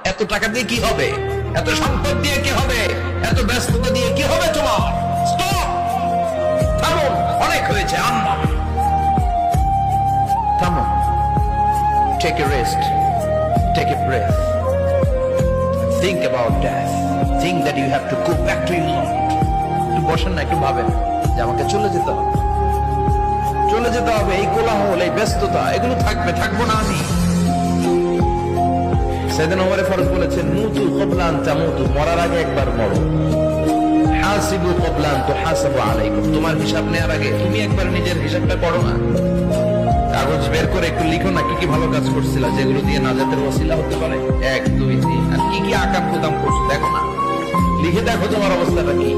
এত টাকা দিয়ে কি হবে, এত সম্পদ দিয়ে কি হবে, এত ব্যস্ততা দিয়ে কি হবে তোমার? স্টপ, থামুন, অনেক হয়েছে। আম্মা থামুন, take a rest, take a breath, think about death, think that you have to go back to your Lord. একটু বসেন না, একটু ভাবেন যে আমাকে চলে যেতে হবে, চলে যেতে হবে। এই কোলাহল, এই ব্যস্ততা, এগুলো থাকবে, থাকবো না আমি। সাইয়েদনা ওমর ফারুক বলেছেন, মুতু ক্বাবলা আন তামুতু, মরার আগে একবার মরো। হাসিবু ক্বাবলা আন তুহাসাবু আলাইকুম, তোমার হিসাব নেওয়ার আগে তুমি একবার নিজের হিসাবটা করো না। কাগজ বের করে একটু লিখো না কি কি ভালো কাজ করছিলা, যেগুলো দিয়ে নাজাতের ওসিলা হতে পারে। 1 2 3, আর কি কি আকাম কুদাম করছো দেখো না, লিখে দেখো তোমার অবস্থাটা কি।